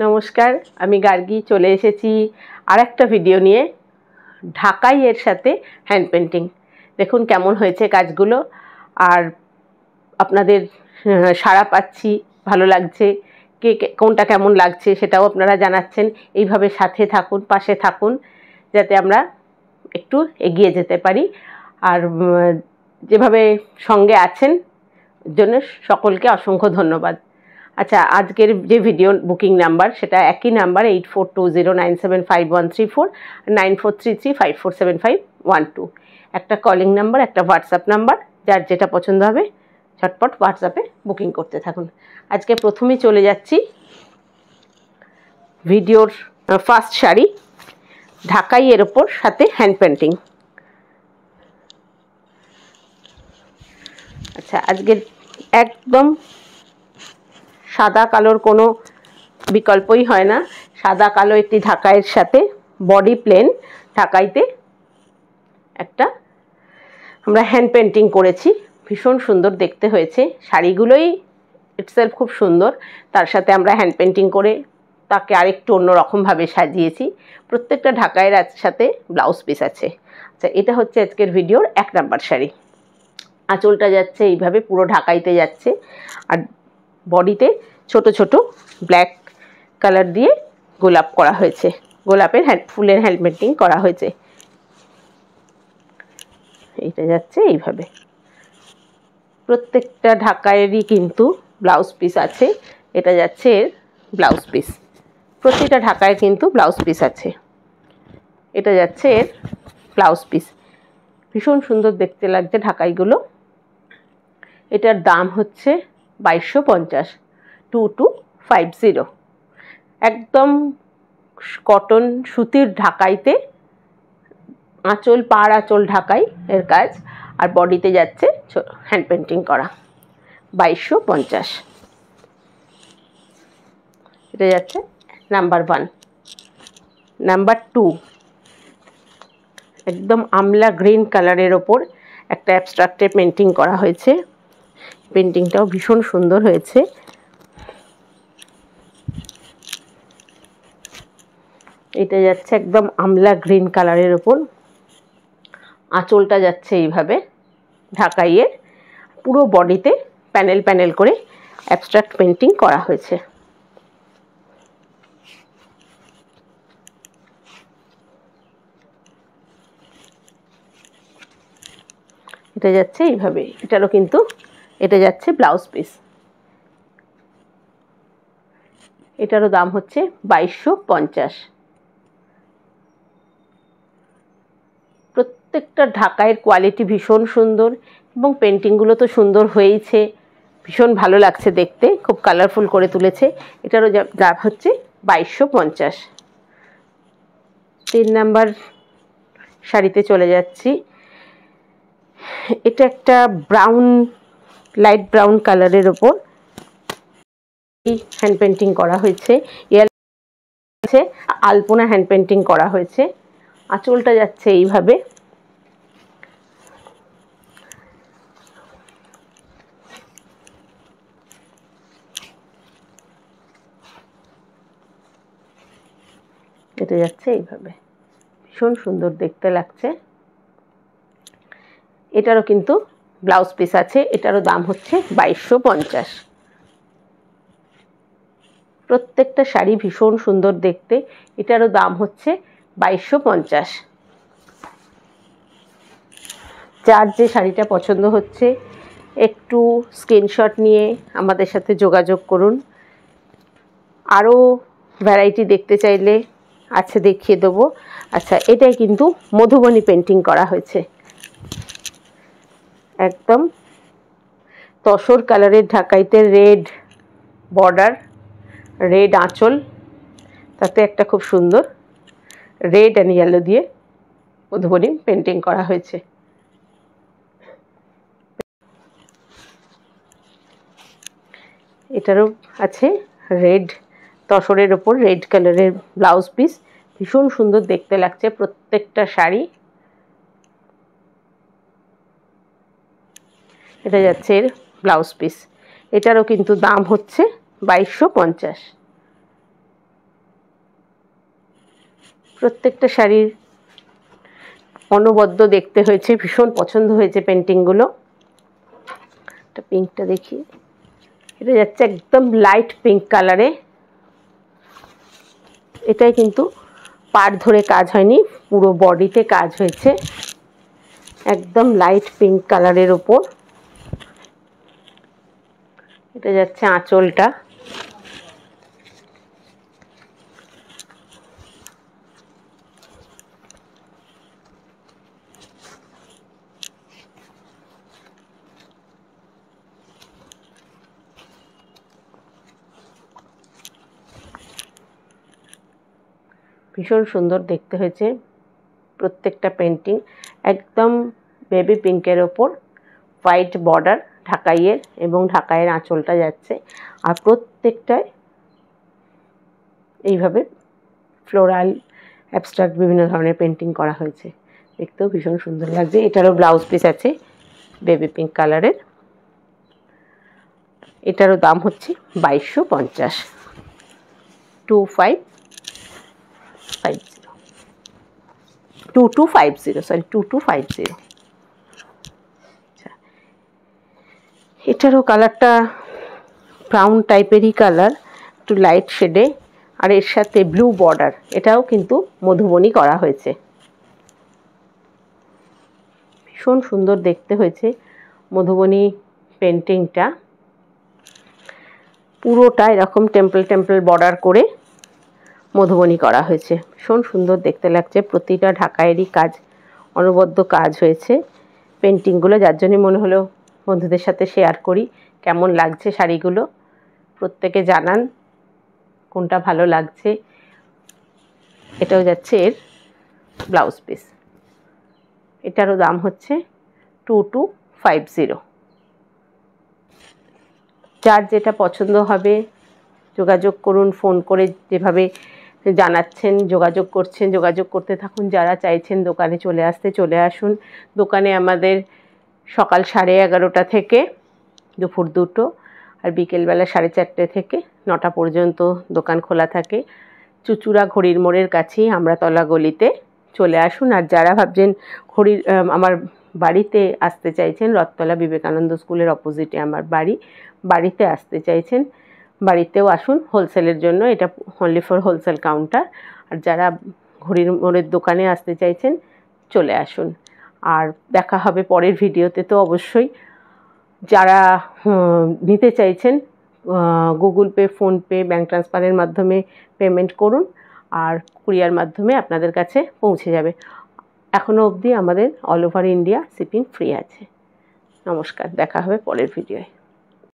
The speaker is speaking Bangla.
নমস্কার, আমি গার্গী চলে এসেছি আরেকটা ভিডিও নিয়ে। ঢাকাই এর সাথে হ্যান্ড পেন্টিং। দেখুন কেমন হয়েছে কাজগুলো, আর আপনাদের সাড়া পাচ্ছি, ভালো লাগছে, কে কোনটা কেমন লাগছে সেটাও আপনারা জানাচ্ছেন। এইভাবে সাথে থাকুন, পাশে থাকুন, যাতে আমরা একটু এগিয়ে যেতে পারি। আর যেভাবে সঙ্গে আছেন জন্য সকলকে অসংখ্য ধন্যবাদ। আচ্ছা, আজকের যে ভিডিও বুকিং নাম্বার সেটা একই নাম্বার 8420975134 9433547512। একটা কলিং নাম্বার, একটা হোয়াটসঅ্যাপ নাম্বার, যার যেটা পছন্দ হবে ঝটপট হোয়াটসঅ্যাপে বুকিং করতে থাকুন। আজকে প্রথমেই চলে যাচ্ছি ভিডিওর ফার্স্ট শাড়ি, ঢাকাই এর ওপর সাথে হ্যান্ড পেন্টিং। আচ্ছা, আজকের একদম সাদা কালোর কোনো বিকল্পই হয় না। সাদা কালো একটি ঢাকাইয়ের সাথে বডি প্লেন ঢাকাইতে একটা আমরা হ্যান্ড পেন্টিং করেছি, ভীষণ সুন্দর দেখতে হয়েছে। শাড়িগুলোই ইটসেলফ খুব সুন্দর, তার সাথে আমরা হ্যান্ড পেন্টিং করে তাকে আরেকটু অন্যরকমভাবে সাজিয়েছি। প্রত্যেকটা ঢাকাইয়ের সাথে ব্লাউজ পিস আছে। আচ্ছা, এটা হচ্ছে আজকের ভিডিওর 1 নাম্বার শাড়ি। আঁচলটা যাচ্ছে এইভাবে, পুরো ঢাকাইতে যাচ্ছে, আর বডিতে ছোট ছোট ব্ল্যাক কালার দিয়ে গোলাপ করা হয়েছে, গোলাপের ফুলের হ্যান্ড পেন্টিং করা হয়েছে। এইটা যাচ্ছে এইভাবে। প্রত্যেকটা ঢাকাইয়েরই কিন্তু ব্লাউজ পিস আছে। এটা যাচ্ছে এর ব্লাউজ পিস, প্রতিটা ঢাকায় কিন্তু ব্লাউজ পিস আছে। এটা যাচ্ছে এর ব্লাউজ পিস। ভীষণ সুন্দর দেখতে লাগছে ঢাকাইগুলো। এটার দাম হচ্ছে 2250, 2250। একদম কটন সুতির ঢাকাইতে আঁচল, পাড় আঁচল ঢাকাই এর কাজ, আর বডিতে যাচ্ছে হ্যান্ড পেন্টিং করা। 2250। এটা যাচ্ছে নাম্বার 1। নাম্বার 2, একদম আমলা গ্রিন কালারের ওপর একটা অ্যাবস্ট্রাক্টে পেন্টিং করা হয়েছে। পেন্টিংটাও ভীষণ সুন্দর হয়েছে। এটা যাচ্ছে একদম আমলা গ্রিন কালারের ওপর, আঁচলটা যাচ্ছে এইভাবে ঢাকাইয়ের, পুরো বডিতে প্যানেল প্যানেল করে অ্যাবস্ট্রাক্ট পেন্টিং করা হয়েছে। এটা যাচ্ছে এইভাবে। এটারও কিন্তু এটা যাচ্ছে ব্লাউজ পিস। এটারও দাম হচ্ছে 2250। প্রত্যেকটা ঢাকাইয়ের কোয়ালিটি ভীষণ সুন্দর, এবং পেন্টিংগুলো তো সুন্দর হয়েইছে, ভীষণ ভালো লাগছে দেখতে, খুব কালারফুল করে তুলেছে। এটারও দাম হচ্ছে 2250। 3 নাম্বার শাড়িতে চলে যাচ্ছি। এটা একটা ব্রাউন, লাইট ব্রাউন কালারের ওপর হ্যান্ড পেন্টিং করা হয়েছে। আলপনা হ্যান্ড পেন্টিং করা হয়েছে। আঁচলটা যাচ্ছে এইভাবে। এটা যাচ্ছে এইভাবে, ভীষণ সুন্দর দেখতে লাগছে। এটারও কিন্তু ব্লাউজ পিস আছে। এটারও দাম হচ্ছে 2250। প্রত্যেকটা শাড়ি ভীষণ সুন্দর দেখতে। এটারও দাম হচ্ছে 2250। যার যে শাড়িটা পছন্দ হচ্ছে একটু স্ক্রিনশট নিয়ে আমাদের সাথে যোগাযোগ করুন। আরও ভ্যারাইটি দেখতে চাইলে আছে, দেখিয়ে দেবো। আচ্ছা, এটাই কিন্তু মধুবনী পেন্টিং করা হয়েছে। একদম তসর কালারের ঢাকাইতে রেড বর্ডার, রেড আঁচল, তাতে একটা খুব সুন্দর রেড অ্যান্ড ইয়েলো দিয়ে মধুবনী পেন্টিং করা হয়েছে। এটারও আছে রেড, তসরের ওপর রেড কালারের ব্লাউজ পিস। ভীষণ সুন্দর দেখতে লাগছে প্রত্যেকটা শাড়ি। এটা যাচ্ছে এর ব্লাউজ পিস। এটারও কিন্তু দাম হচ্ছে 2250। প্রত্যেকটা শাড়ির অনবদ্য দেখতে হয়েছে, ভীষণ পছন্দ হয়েছে পেন্টিংগুলো। একটা পিঙ্কটা দেখি, এটা যাচ্ছে একদম লাইট পিঙ্ক কালারে। এটাই কিন্তু পাড় ধরে কাজ হয়নি, পুরো বডিতে কাজ হয়েছে, একদম লাইট পিঙ্ক কালারের ওপর। এটা যাচ্ছে আঁচলটা, ভীষণ সুন্দর দেখতে হয়েছে প্রত্যেকটা পেন্টিং। একদম বেবি পিঙ্কের ওপর হোয়াইট বর্ডার ঢাকাইয়ের, এবং ঢাকাইয়ের আঁচলটা যাচ্ছে। আর প্রত্যেকটায় এইভাবে ফ্লোরাল অ্যাবস্ট্রাক্ট বিভিন্ন ধরনের পেন্টিং করা হয়েছে, দেখতেও ভীষণ সুন্দর লাগছে। এটারও ব্লাউজ পিস আছে বেবি পিঙ্ক কালারের। এটারও দাম হচ্ছে 2250, 2250। এটারও কালারটা ব্রাউন টাইপেরই কালার, একটু লাইট শেডে, আর এর সাথে ব্লু বর্ডার। এটাও কিন্তু মধুবনী করা হয়েছে, ভীষণ সুন্দর দেখতে হয়েছে মধুবনী পেন্টিংটা। পুরোটা এরকম টেম্পল টেম্পল বর্ডার করে মধুবনী করা হয়েছে, ভীষণ সুন্দর দেখতে লাগছে। প্রতিটা ঢাকাইয়েরই কাজ, অনবদ্য কাজ হয়েছে পেন্টিংগুলো, যার জন্যই মনে হলো বন্ধুদের সাথে শেয়ার করি। কেমন লাগছে শাড়িগুলো প্রত্যেকে জানান কোনটা ভালো লাগছে। এটাও যাচ্ছে এর ব্লাউজ পিস। এটারও দাম হচ্ছে 2250। যার যেটা পছন্দ হবে যোগাযোগ করুন, ফোন করে যেভাবে জানাচ্ছেন যোগাযোগ করছেন, যোগাযোগ করতে থাকুন। যারা চাইছেন দোকানে চলে আসতে চলে আসুন। দোকানে আমাদের সকাল 11:30 থেকে দুপুর 2টো, আর বিকেলবেলা 4:30 থেকে 9টা পর্যন্ত দোকান খোলা থাকে। চুচুড়া ঘড়ির মোড়ের কাছেই আমরাতলা গলিতে চলে আসুন। আর যারা ভাবছেন আমার বাড়িতে আসতে চাইছেন, রথতলা বিবেকানন্দ স্কুলের অপোজিটে আমার বাড়িতে আসতে চাইছেন, বাড়িতেও আসুন হোলসেলের জন্য। এটা অনলি ফর হোলসেল কাউন্টার। আর যারা ঘড়ির মোড়ের দোকানে আসতে চাইছেন চলে আসুন। আর দেখা হবে পরের ভিডিওতে। তো অবশ্যই যারা নিতে চাইছেন গুগল পে, ফোনপে, ব্যাঙ্ক ট্রান্সফারের মাধ্যমে পেমেন্ট করুন, আর কুরিয়ার মাধ্যমে আপনাদের কাছে পৌঁছে যাবে। এখনও অবধি আমাদের all over India shipping free আছে। নমস্কার, দেখা হবে পরের ভিডিওয়।